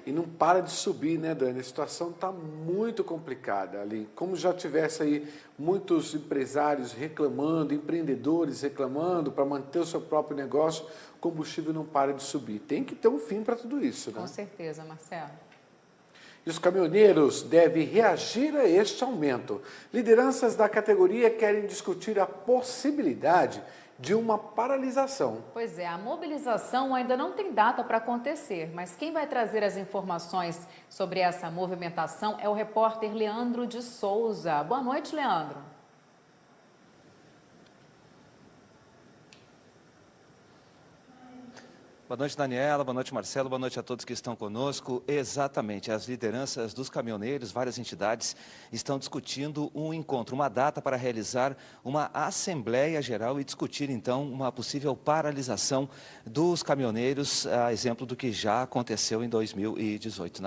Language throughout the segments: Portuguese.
E não para de subir, né, Dani? A situação está muito complicada ali. Como já tivesse aí muitos empresários reclamando, empreendedores reclamando para manter o seu próprio negócio, o combustível não para de subir. Tem que ter um fim para tudo isso, né? Com certeza, Marcelo. E os caminhoneiros devem reagir a este aumento. Lideranças da categoria querem discutir a possibilidade de uma paralisação. Pois é, a mobilização ainda não tem data para acontecer, mas quem vai trazer as informações sobre essa movimentação é o repórter Leandro de Souza. Boa noite, Leandro. Boa noite, Daniela. Boa noite, Marcelo. Boa noite a todos que estão conosco. Exatamente, as lideranças dos caminhoneiros, várias entidades, estão discutindo um encontro, uma data para realizar uma Assembleia Geral e discutir, então, uma possível paralisação dos caminhoneiros, a exemplo do que já aconteceu em 2018.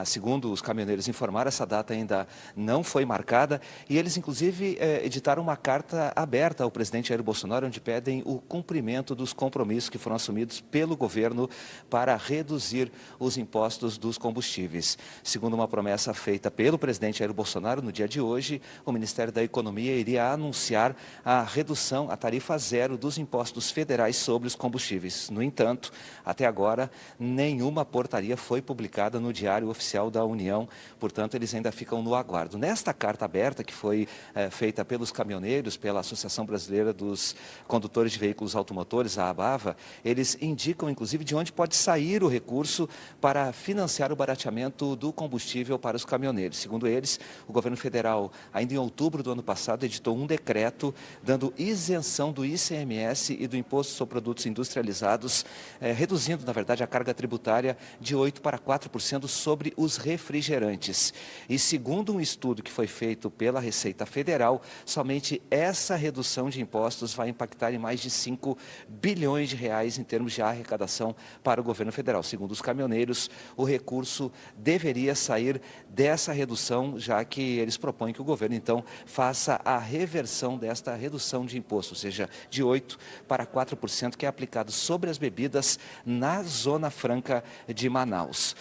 Segundo os caminhoneiros informaram, essa data ainda não foi marcada e eles, inclusive, editaram uma carta aberta ao presidente Jair Bolsonaro, onde pedem o cumprimento dos compromissos que foram assumidos pelo governo para reduzir os impostos dos combustíveis. Segundo uma promessa feita pelo presidente Jair Bolsonaro, no dia de hoje, o Ministério da Economia iria anunciar a redução, a tarifa zero dos impostos federais sobre os combustíveis. No entanto, até agora, nenhuma portaria foi publicada no Diário Oficial da União, portanto, eles ainda ficam no aguardo. Nesta carta aberta, que foi feita pelos caminhoneiros, pela Associação Brasileira dos Condutores de Veículos Automotores, a ABAVA, eles indicam, inclusive, de onde pode sair o recurso para financiar o barateamento do combustível para os caminhoneiros. Segundo eles, o governo federal, ainda em outubro do ano passado, editou um decreto dando isenção do ICMS e do Imposto sobre Produtos Industrializados, reduzindo, na verdade, a carga tributária de 8% para 4% sobre os refrigerantes. E segundo um estudo que foi feito pela Receita Federal, somente essa redução de impostos vai impactar em mais de 5 bilhões de reais em termos de arrecadação para o governo federal. Segundo os caminhoneiros, o recurso deveria sair dessa redução, já que eles propõem que o governo, então, faça a reversão desta redução de imposto, ou seja, de 8% para 4%, que é aplicado sobre as bebidas na Zona Franca de Manaus.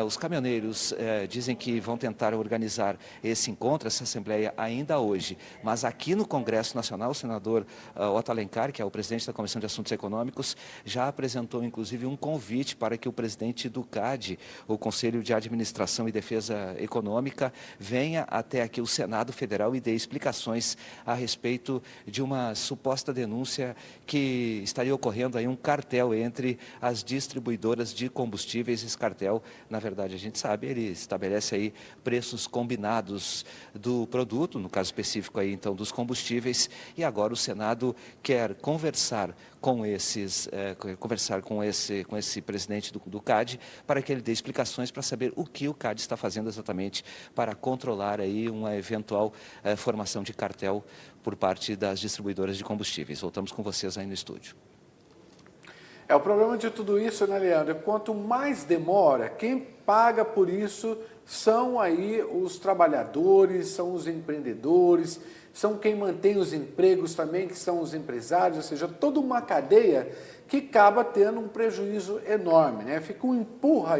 Os caminhoneiros dizem que vão tentar organizar esse encontro, essa assembleia ainda hoje, mas aqui no Congresso Nacional, o senador Otto Alencar, que é o presidente da Comissão de Assuntos Econômicos, já apresentou, inclusive, um convite para que o presidente do CAD, o Conselho de Administração e Defesa Econômica, venha até aqui o Senado Federal e dê explicações a respeito de uma suposta denúncia que estaria ocorrendo aí um cartel entre as distribuidoras de combustíveis. Esse cartel, na verdade, a gente sabe, ele estabelece aí preços combinados do produto, no caso específico aí, então, dos combustíveis, e agora o Senado quer conversar com esse presidente do CAD para que ele dê explicações para saber o que o CAD está fazendo exatamente para controlar aí uma eventual formação de cartel por parte das distribuidoras de combustíveis. Voltamos com vocês aí no estúdio. O problema de tudo isso, né, Leandro? Quanto mais demora, quem paga por isso são aí os trabalhadores, são os empreendedores, são quem mantém os empregos também, que são os empresários, ou seja, toda uma cadeia que acaba tendo um prejuízo enorme, né? Fica um empurra,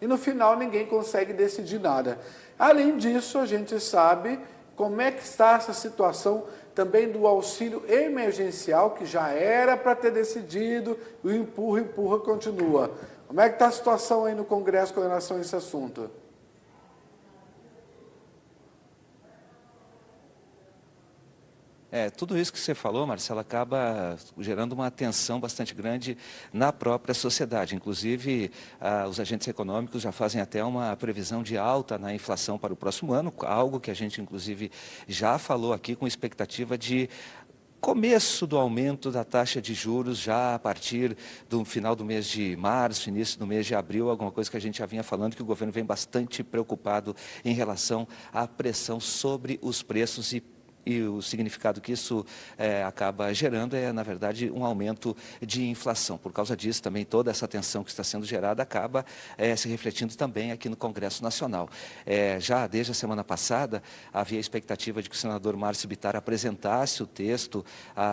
e no final ninguém consegue decidir nada. Além disso, a gente sabe como é que está essa situação também do auxílio emergencial, que já era para ter decidido, o empurra continua. Como é que está a situação aí no Congresso com relação a esse assunto? Tudo isso que você falou, Marcelo, acaba gerando uma tensão bastante grande na própria sociedade. Inclusive, os agentes econômicos já fazem até uma previsão de alta na inflação para o próximo ano, algo que a gente, inclusive, já falou aqui com expectativa de começo do aumento da taxa de juros já a partir do final do mês de março, início do mês de abril, alguma coisa que a gente já vinha falando, que o governo vem bastante preocupado em relação à pressão sobre os preços e E o significado que isso acaba gerando é, na verdade, um aumento de inflação. Por causa disso, também toda essa tensão que está sendo gerada acaba se refletindo também aqui no Congresso Nacional. Já desde a semana passada, havia a expectativa de que o senador Márcio Bittar apresentasse o texto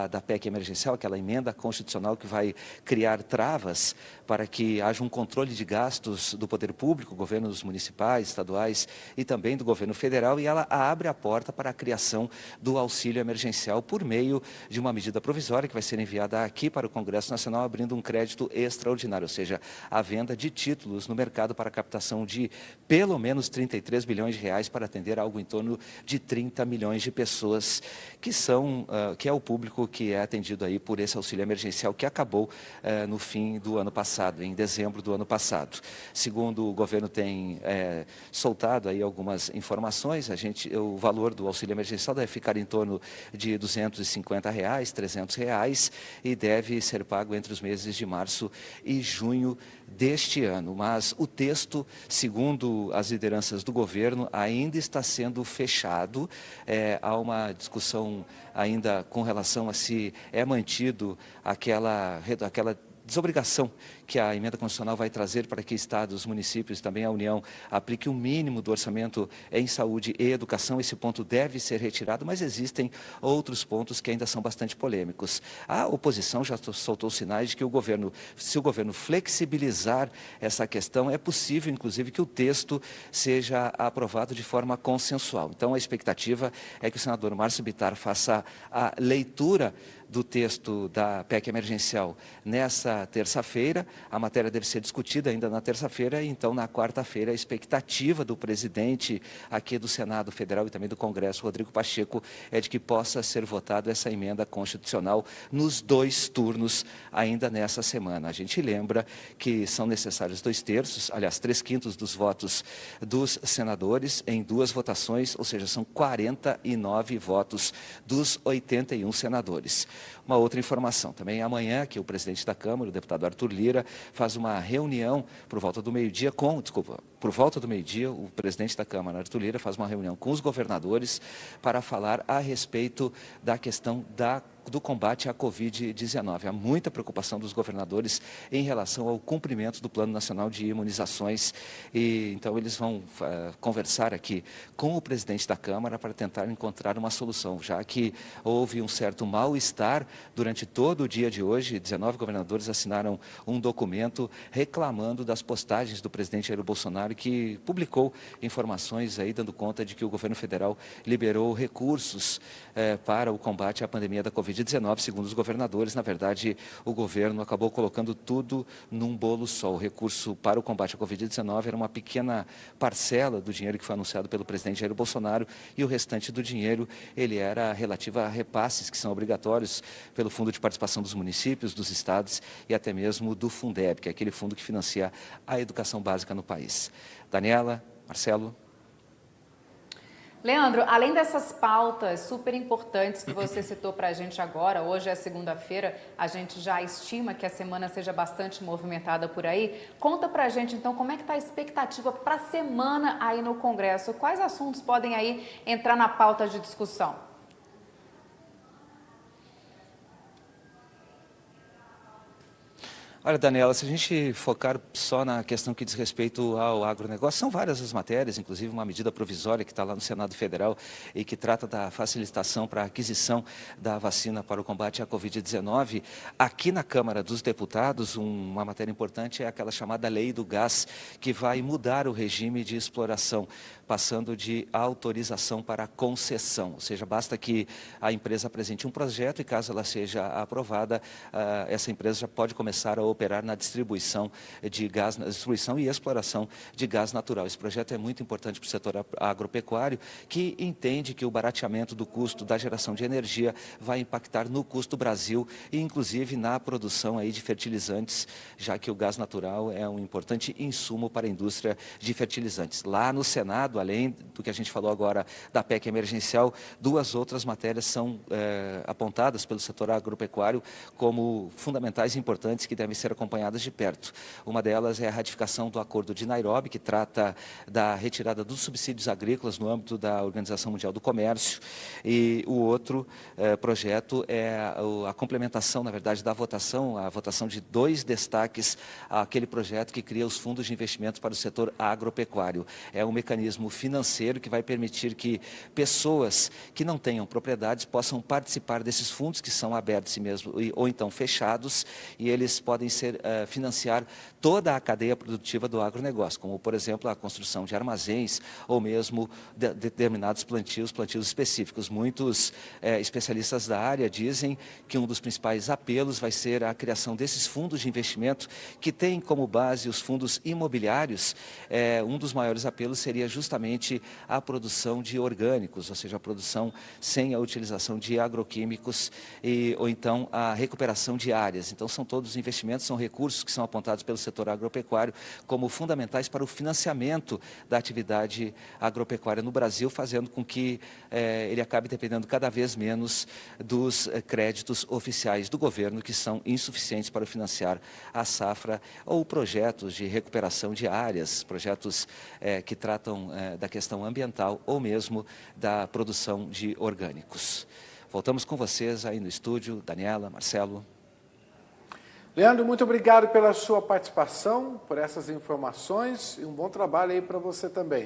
da PEC emergencial, aquela emenda constitucional que vai criar travas para que haja um controle de gastos do poder público, governos municipais, estaduais e também do governo federal, e ela abre a porta para a criação do auxílio emergencial por meio de uma medida provisória que vai ser enviada aqui para o Congresso Nacional, abrindo um crédito extraordinário, ou seja, a venda de títulos no mercado para a captação de pelo menos 33 bilhões de reais para atender algo em torno de 30 milhões de pessoas, que é o público que é atendido aí por esse auxílio emergencial que acabou no fim do ano passado, em dezembro do ano passado. Segundo o governo tem soltado aí algumas informações, o valor do auxílio emergencial deve ficar em torno de R$ 250, R$ 300 e deve ser pago entre os meses de março e junho deste ano. Mas o texto, segundo as lideranças do governo, ainda está sendo fechado. Há uma discussão ainda com relação a se é mantido aquela desobrigação que a emenda constitucional vai trazer para que estados, municípios e também a União aplique o mínimo do orçamento em saúde e educação. Esse ponto deve ser retirado, mas existem outros pontos que ainda são bastante polêmicos. A oposição já soltou sinais de que se o governo flexibilizar essa questão, é possível, inclusive, que o texto seja aprovado de forma consensual. Então, a expectativa é que o senador Márcio Bittar faça a leitura do texto da PEC emergencial nessa terça-feira. A matéria deve ser discutida ainda na terça-feira, e então na quarta-feira a expectativa do presidente aqui do Senado Federal e também do Congresso, Rodrigo Pacheco, é de que possa ser votada essa emenda constitucional nos 2 turnos ainda nessa semana. A gente lembra que são necessários 2/3, aliás, 3/5 dos votos dos senadores em 2 votações, ou seja, são 49 votos dos 81 senadores. Uma outra informação, também amanhã, que o presidente da Câmara, o deputado Arthur Lira, faz uma reunião por volta do meio-dia o presidente da Câmara, Arthur Lira, faz uma reunião com os governadores para falar a respeito da questão do combate à Covid-19. Há muita preocupação dos governadores em relação ao cumprimento do Plano Nacional de Imunizações, e então eles vão conversar aqui com o presidente da Câmara para tentar encontrar uma solução, já que houve um certo mal-estar durante todo o dia de hoje. 19 governadores assinaram um documento reclamando das postagens do presidente Jair Bolsonaro, que publicou informações aí dando conta de que o governo federal liberou recursos para o combate à pandemia da Covid-19. Segundo os governadores, na verdade, o governo acabou colocando tudo num bolo só. O recurso para o combate à Covid-19 era uma pequena parcela do dinheiro que foi anunciado pelo presidente Jair Bolsonaro, e o restante do dinheiro ele era relativo a repasses que são obrigatórios pelo Fundo de Participação dos Municípios, dos Estados e até mesmo do Fundeb, que é aquele fundo que financia a educação básica no país. Daniela, Marcelo. Leandro, além dessas pautas super importantes que você citou para a gente agora, hoje é segunda-feira, a gente já estima que a semana seja bastante movimentada por aí. Conta para a gente, então, como é que está a expectativa para a semana aí no Congresso? Quais assuntos podem aí entrar na pauta de discussão? Olha, Daniela, se a gente focar só na questão que diz respeito ao agronegócio, são várias as matérias, inclusive uma medida provisória que está lá no Senado Federal e que trata da facilitação para a aquisição da vacina para o combate à Covid-19. Aqui na Câmara dos Deputados, uma matéria importante é aquela chamada Lei do Gás, que vai mudar o regime de exploração, passando de autorização para concessão. Ou seja, basta que a empresa apresente um projeto e, caso ela seja aprovada, essa empresa já pode começar a operar na distribuição de gás, na distribuição e exploração de gás natural. Esse projeto é muito importante para o setor agropecuário, que entende que o barateamento do custo da geração de energia vai impactar no custo Brasil e, inclusive, na produção aí de fertilizantes, já que o gás natural é um importante insumo para a indústria de fertilizantes. Lá no Senado, Estado, além do que a gente falou agora da PEC emergencial, 2 outras matérias são apontadas pelo setor agropecuário como fundamentais e importantes que devem ser acompanhadas de perto. Uma delas é a ratificação do Acordo de Nairobi, que trata da retirada dos subsídios agrícolas no âmbito da Organização Mundial do Comércio, e o outro projeto é a complementação, na verdade, da votação, a votação de 2 destaques àquele projeto que cria os fundos de investimento para o setor agropecuário. É um mecanismo financeiro que vai permitir que pessoas que não tenham propriedades possam participar desses fundos que são abertos mesmo, ou então fechados, e eles podem financiar toda a cadeia produtiva do agronegócio, como, por exemplo, a construção de armazéns ou mesmo determinados plantios específicos. Muitos especialistas da área dizem que um dos principais apelos vai ser a criação desses fundos de investimento que têm como base os fundos imobiliários. Um dos maiores apelos seria justamente a produção de orgânicos, ou seja, a produção sem a utilização de agroquímicos ou então a recuperação de áreas. Então são todos investimentos, são recursos que são apontados pelo setor agropecuário como fundamentais para o financiamento da atividade agropecuária no Brasil, fazendo com que ele acabe dependendo cada vez menos dos créditos oficiais do governo, que são insuficientes para financiar a safra ou projetos de recuperação de áreas, projetos que tratam da questão ambiental ou mesmo da produção de orgânicos. Voltamos com vocês aí no estúdio, Daniela, Marcelo. Leandro, muito obrigado pela sua participação, por essas informações e um bom trabalho aí para você também.